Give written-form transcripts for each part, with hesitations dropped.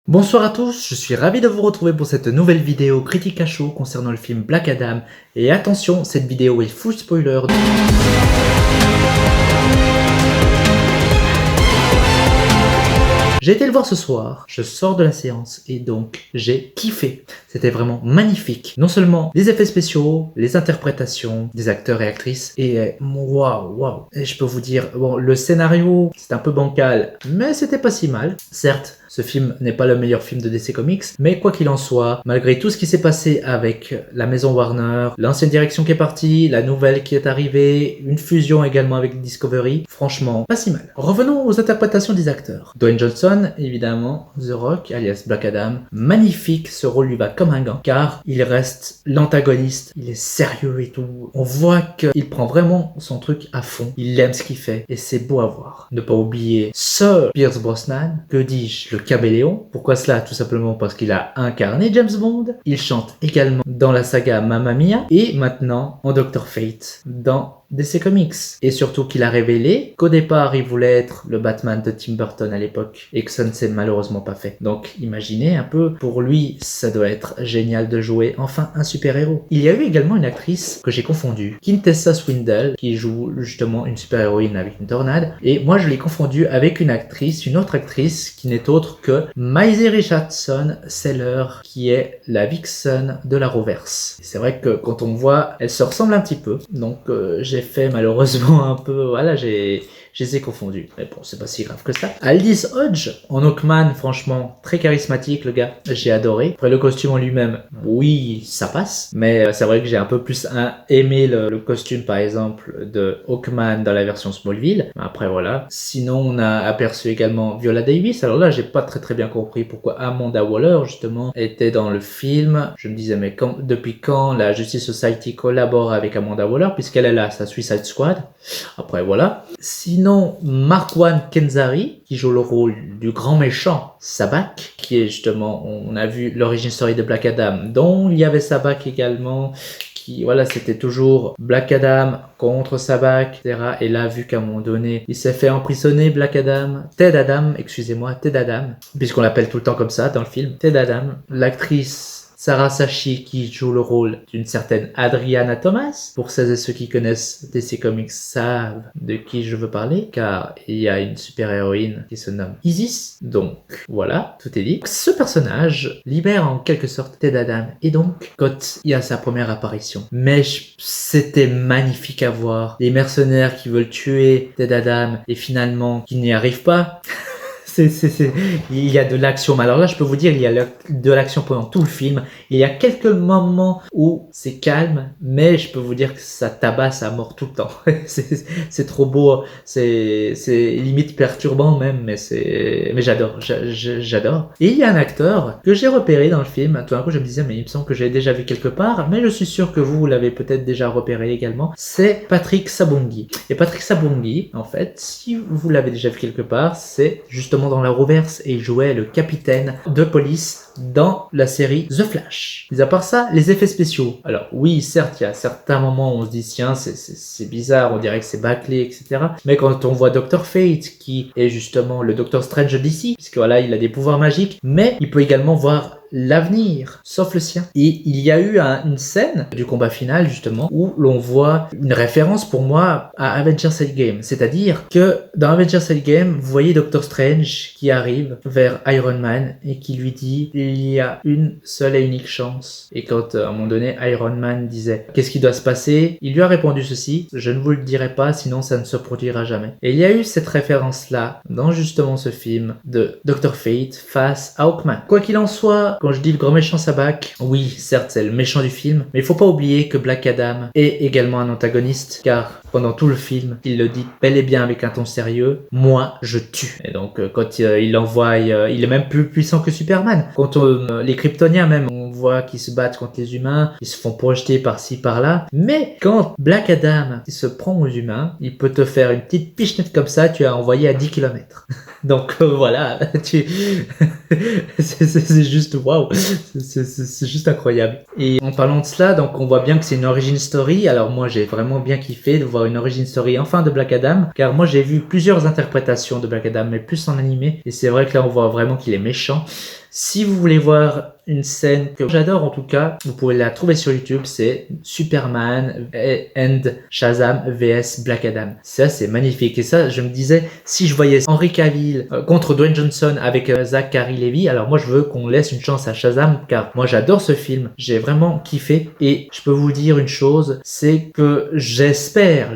Bonsoir à tous, je suis ravi de vous retrouver pour cette nouvelle vidéo critique à chaud concernant le film Black Adam. Et attention, cette vidéo est full spoiler. J'ai été le voir ce soir, je sors de la séance et donc j'ai kiffé. C'était vraiment magnifique. Non seulement les effets spéciaux, les interprétations des acteurs et actrices et waouh. Et je peux vous dire, bon, le scénario c'est un peu bancal, mais c'était pas si mal. Certes, ce film n'est pas le meilleur film de DC Comics, mais quoi qu'il en soit, malgré tout ce qui s'est passé avec la maison Warner, l'ancienne direction qui est partie, la nouvelle qui est arrivée, une fusion également avec Discovery, franchement, pas si mal. Revenons aux interprétations des acteurs. Dwayne Johnson, évidemment, The Rock, alias Black Adam, magnifique, ce rôle lui va comme un gant, car il reste l'antagoniste, il est sérieux et tout. On voit qu'il prend vraiment son truc à fond, il aime ce qu'il fait, et c'est beau à voir. Ne pas oublier Sir Pierce Brosnan, que dis-je, le caméléon. Pourquoi cela? Tout simplement parce qu'il a incarné James Bond. Il chante également dans la saga Mamma Mia et maintenant en Dr. Fate dans DC Comics. Et surtout qu'il a révélé qu'au départ il voulait être le Batman de Tim Burton à l'époque et que ça ne s'est malheureusement pas fait. Donc imaginez un peu, pour lui ça doit être génial de jouer enfin un super-héros. Il y a eu également une actrice que j'ai confondue, Quintessa Swindell, qui joue justement une super-héroïne avec une tornade, et moi je l'ai confondue avec une autre actrice qui n'est autre que Maisie Richardson Seller, qui est la Vixen de la Roverse. C'est vrai que quand on voit, elle se ressemble un petit peu, donc j'ai fait malheureusement un peu, voilà, je les ai confondus. Mais bon, c'est pas si grave que ça. Aldis Hodge, en Hawkman, franchement, très charismatique, le gars. J'ai adoré. Après, le costume en lui-même, oui, ça passe. Mais c'est vrai que j'ai un peu plus aimé le costume, par exemple, de Hawkman dans la version Smallville. Après, voilà. Sinon, on a aperçu également Viola Davis. Alors là, j'ai pas très bien compris pourquoi Amanda Waller, justement, était dans le film. Je me disais, mais depuis quand la Justice Society collabore avec Amanda Waller, puisqu'elle est là, sa Suicide Squad. Après, voilà. Sinon, Marwan Kenzari, qui joue le rôle du grand méchant Sabbac, qui est justement, on a vu l'origine story de Black Adam, dont il y avait Sabbac également, qui, voilà, c'était toujours Black Adam contre Sabbac, etc. Et là, vu qu'à un moment donné, il s'est fait emprisonner, Ted Adam, puisqu'on l'appelle tout le temps comme ça dans le film, Ted Adam, l'actrice Sarah Sachi qui joue le rôle d'une certaine Adriana Thomas. Pour celles et ceux qui connaissent DC Comics savent de qui je veux parler, car il y a une super-héroïne qui se nomme Isis. Donc voilà, tout est dit. Ce personnage libère en quelque sorte Ted Adam, et donc quand il y a sa première apparition, mais c'était magnifique à voir. Les mercenaires qui veulent tuer Ted Adam et finalement qui n'y arrivent pas. Il y a de l'action. Alors là, je peux vous dire, il y a de l'action pendant tout le film. Il y a quelques moments où c'est calme, mais je peux vous dire que ça tabasse à mort tout le temps. C'est trop beau. C'est limite perturbant même, mais j'adore. J'adore. Et il y a un acteur que j'ai repéré dans le film. Tout d'un coup, je me disais, mais il me semble que j'ai déjà vu quelque part, mais je suis sûr que vous l'avez peut-être déjà repéré également. C'est Patrick Sabongi. Et Patrick Sabongi, en fait, si vous l'avez déjà vu quelque part, c'est justement dans la Roverse, et il jouait le capitaine de police dans la série The Flash. Mais à part ça, les effets spéciaux. Alors oui, certes, il y a certains moments où on se dit tiens, c'est bizarre, on dirait que c'est bâclé, etc. Mais quand on voit Dr. Fate, qui est justement le Doctor Strange d'ici, puisque voilà, il a des pouvoirs magiques, mais il peut également voir l'avenir, sauf le sien. Et il y a eu une scène du combat final, justement, où l'on voit une référence pour moi à Avengers Endgame. C'est-à-dire que dans Avengers Endgame, vous voyez Doctor Strange qui arrive vers Iron Man et qui lui dit il y a une seule et unique chance. Et quand à un moment donné, Iron Man disait qu'est-ce qui doit se passer, il lui a répondu ceci: je ne vous le dirai pas, sinon ça ne se produira jamais. Et il y a eu cette référence-là dans justement ce film de Dr. Fate face à Hawkman. Quoi qu'il en soit, quand je dis le grand méchant Sabbac, oui, certes, c'est le méchant du film, mais il faut pas oublier que Black Adam est également un antagoniste, car pendant tout le film, il le dit bel et bien avec un ton sérieux, moi, je tue. Et donc, quand il l'envoie, il est même plus puissant que Superman. Quand les Kryptoniens même, on voit qu'ils se battent contre les humains, ils se font projeter par-ci par-là, mais quand Black Adam il se prend aux humains, il peut te faire une petite pichenette comme ça, tu as envoyé à 10 km. Donc voilà, c'est juste waouh, c'est juste incroyable. Et en parlant de cela, donc on voit bien que c'est une origin story. Alors moi j'ai vraiment bien kiffé de voir une origin story enfin de Black Adam, car moi j'ai vu plusieurs interprétations de Black Adam, mais plus en animé, et c'est vrai que là on voit vraiment qu'il est méchant. Si vous voulez voir une scène que j'adore en tout cas, vous pouvez la trouver sur YouTube, c'est Superman and Shazam vs Black Adam. Ça c'est magnifique, et ça je me disais, si je voyais Henry Cavill contre Dwayne Johnson avec Zachary Levi, alors moi je veux qu'on laisse une chance à Shazam, car moi j'adore ce film, j'ai vraiment kiffé, et je peux vous dire une chose, c'est que j'espère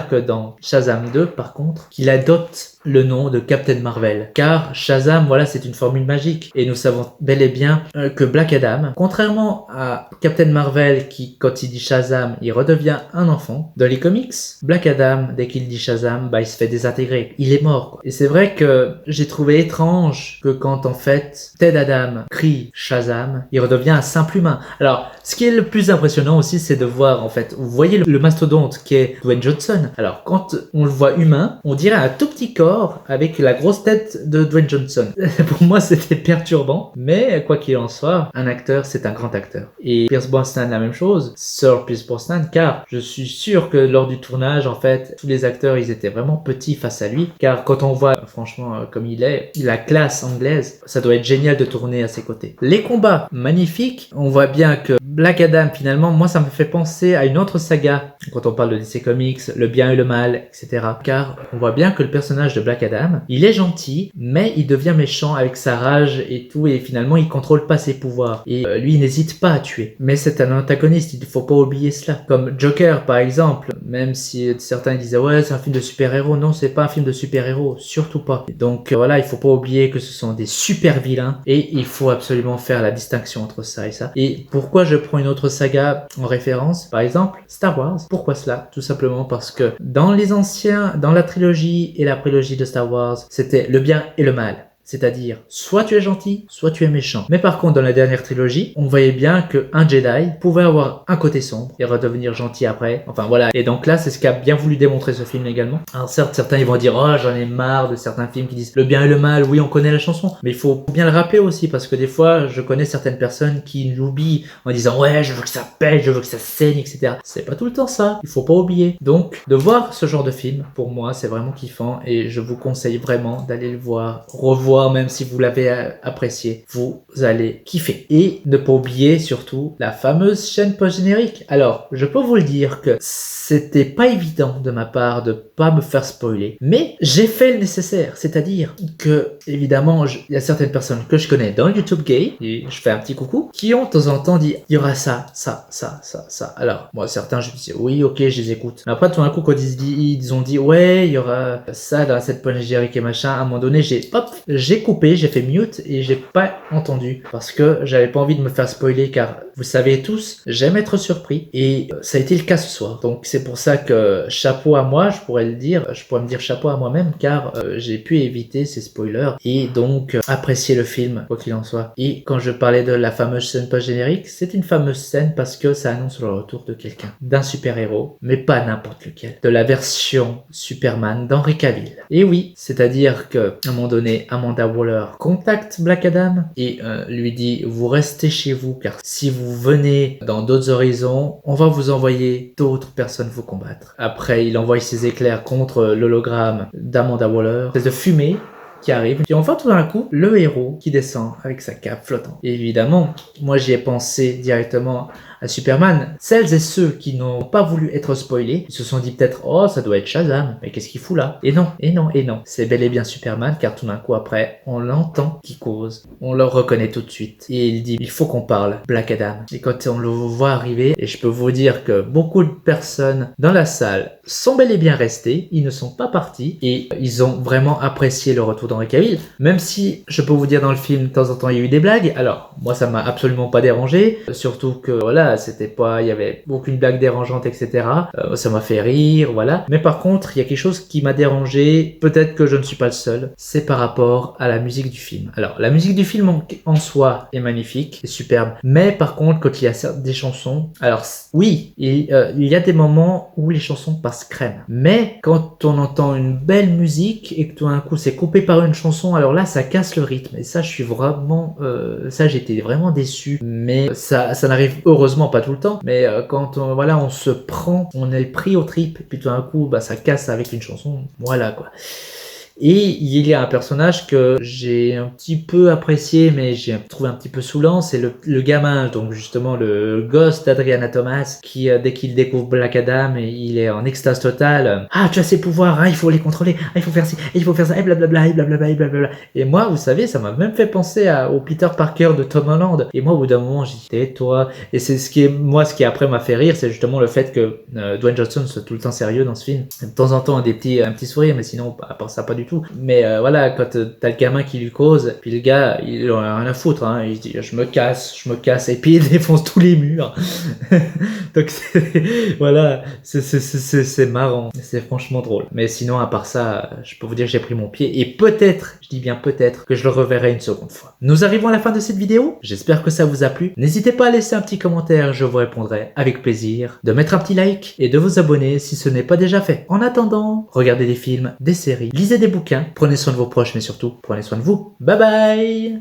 que dans Shazam 2 par contre, qu'il adopte le nom de Captain Marvel, car Shazam, voilà, c'est une formule magique, et nous savons bel et bien que Black Adam, contrairement à Captain Marvel qui, quand il dit Shazam, il redevient un enfant, dans les comics, Black Adam, dès qu'il dit Shazam, il se fait désintégrer, il est mort, quoi. Et c'est vrai que j'ai trouvé étrange que quand en fait Ted Adam crie Shazam, il redevient un simple humain. Alors, ce qui est le plus impressionnant aussi, c'est de voir en fait, vous voyez le mastodonte qui est Dwayne Johnson. Alors, quand on le voit humain, on dirait un tout petit corps avec la grosse tête de Dwayne Johnson. Pour moi, c'était perturbant, mais quoi qu'il en soit, un acteur, c'est un grand acteur. Et Pierce Brosnan, la même chose, Sir Pierce Brosnan, car je suis sûr que lors du tournage, en fait, tous les acteurs, ils étaient vraiment petits face à lui, car quand on voit, franchement, comme il est, la classe anglaise, ça doit être génial de tourner à ses côtés. Les combats, magnifiques. On voit bien que Black Adam, finalement, moi, ça me fait penser à une autre saga, quand on parle de DC Comics, le bien et le mal, etc. Car on voit bien que le personnage de Black Adam, il est gentil, mais il devient méchant avec sa rage et tout, et finalement, il contrôle pas ses pouvoirs. Et lui, il n'hésite pas à tuer. Mais c'est un antagoniste, il ne faut pas oublier cela. Comme Joker, par exemple, même si certains disaient, ouais, c'est un film de super-héros. Non, c'est pas un film de super-héros, surtout pas. Donc voilà, il faut pas oublier que ce sont des super vilains, et il faut absolument faire la distinction entre ça et ça. Et pourquoi je prends une autre saga en référence, par exemple Star Wars? Pourquoi cela? Tout simplement parce que dans les anciens, dans la trilogie et la prélogie de Star Wars, c'était le bien et le mal. C'est-à-dire, soit tu es gentil, soit tu es méchant. Mais par contre, dans la dernière trilogie, on voyait bien qu'un Jedi pouvait avoir un côté sombre et redevenir gentil après. Enfin voilà. Et donc là, c'est ce qu'a bien voulu démontrer ce film également. Alors certes, certains ils vont dire, oh j'en ai marre de certains films qui disent le bien et le mal. Oui, on connaît la chanson, mais il faut bien le rappeler aussi, parce que des fois, je connais certaines personnes qui l'oublient en disant, ouais, je veux que ça pète, je veux que ça saigne, etc. C'est pas tout le temps ça. Il faut pas oublier. Donc, de voir ce genre de film, pour moi, c'est vraiment kiffant, et je vous conseille vraiment d'aller le voir, revoir. Même si vous l'avez apprécié, vous allez kiffer. Et ne pas oublier surtout la fameuse chaîne post-générique. Alors, je peux vous le dire que c'était pas évident de ma part de pas me faire spoiler, mais j'ai fait le nécessaire. C'est-à-dire que, évidemment, il y a certaines personnes que je connais dans le YouTube Gay, et je fais un petit coucou, qui ont de temps en temps dit, il y aura ça. Alors, moi, certains, je me disais, oui, ok, je les écoute. Mais après, tout d'un coup, quand ils ont dit, ouais, il y aura ça dans cette post-générique et machin, à un moment donné, j'ai coupé, j'ai fait mute et j'ai pas entendu, parce que j'avais pas envie de me faire spoiler, car vous savez tous, j'aime être surpris, et ça a été le cas ce soir. Donc c'est pour ça que chapeau à moi, je pourrais me dire chapeau à moi-même, car j'ai pu éviter ces spoilers et donc apprécier le film quoi qu'il en soit. Et quand je parlais de la fameuse scène post-générique, c'est une fameuse scène parce que ça annonce le retour de quelqu'un, d'un super-héros, mais pas n'importe lequel, de la version Superman d'Henry Cavill. Et oui, c'est-à-dire que à un moment donné, Amanda Waller contacte Black Adam et lui dit, vous restez chez vous, car si vous venez dans d'autres horizons, on va vous envoyer d'autres personnes vous combattre. Après, il envoie ses éclairs contre l'hologramme d'Amanda Waller, une espèce de fumée qui arrive, et on voit tout d'un coup le héros qui descend avec sa cape flottante. Et évidemment, moi j'y ai pensé directement à Superman. Celles et ceux qui n'ont pas voulu être spoilés, ils se sont dit peut-être, oh ça doit être Shazam, mais qu'est-ce qu'il fout là? Et non, c'est bel et bien Superman, car tout d'un coup après, on l'entend qui cause, on le reconnaît tout de suite, et il dit, il faut qu'on parle Black Adam. Et quand on le voit arriver, et je peux vous dire que beaucoup de personnes dans la salle sont bel et bien restées, ils ne sont pas partis, et ils ont vraiment apprécié le retour d'Henry Cavill, même si je peux vous dire dans le film, de temps en temps il y a eu des blagues. Alors moi ça m'a absolument pas dérangé, surtout que voilà, voilà, c'était pas, il y avait aucune blague dérangeante, etc. Ça m'a fait rire, voilà. Mais par contre, il y a quelque chose qui m'a dérangé, peut-être que je ne suis pas le seul, c'est par rapport à la musique du film. Alors, la musique du film en soi est magnifique, est superbe, mais par contre, quand il y a des chansons, alors oui, il y a des moments où les chansons passent crème, mais quand on entend une belle musique et que tout d'un coup c'est coupé par une chanson, alors là, ça casse le rythme, et ça, je suis vraiment, ça, j'étais vraiment déçu, mais ça n'arrive heureusement pas tout le temps, mais quand voilà, on se prend, on est pris au trip, et puis tout d'un coup, bah, ça casse avec une chanson, voilà quoi. Et il y a un personnage que j'ai un petit peu apprécié, mais j'ai trouvé un petit peu saoulant, c'est le gamin, donc justement le gosse d'Adriana Thomas, qui dès qu'il découvre Black Adam, il est en extase totale. Ah, tu as ses pouvoirs, ah, il faut les contrôler, ah, il faut faire ci, il faut faire ça, et blablabla, et blablabla, et blablabla. Et moi, vous savez, ça m'a même fait penser au Peter Parker de Tom Holland. Et moi, au bout d'un moment, j'ai dit, tais-toi. Et c'est ce qui après m'a fait rire, c'est justement le fait que Dwayne Johnson soit tout le temps sérieux dans ce film. De temps en temps, un petit sourire, mais sinon, à part ça, pas du tout. Mais voilà, quand t'as le gamin qui lui cause, puis le gars, il en a rien à foutre, hein, il se dit je me casse, et puis il défonce tous les murs. Donc voilà, c'est marrant, c'est franchement drôle. Mais sinon, à part ça, je peux vous dire que j'ai pris mon pied, et peut-être, je dis bien peut-être, que je le reverrai une seconde fois. Nous arrivons à la fin de cette vidéo, j'espère que ça vous a plu. N'hésitez pas à laisser un petit commentaire, je vous répondrai avec plaisir, de mettre un petit like, et de vous abonner si ce n'est pas déjà fait. En attendant, regardez des films, des séries, lisez des bouquins, prenez soin de vos proches, mais surtout, prenez soin de vous. Bye bye!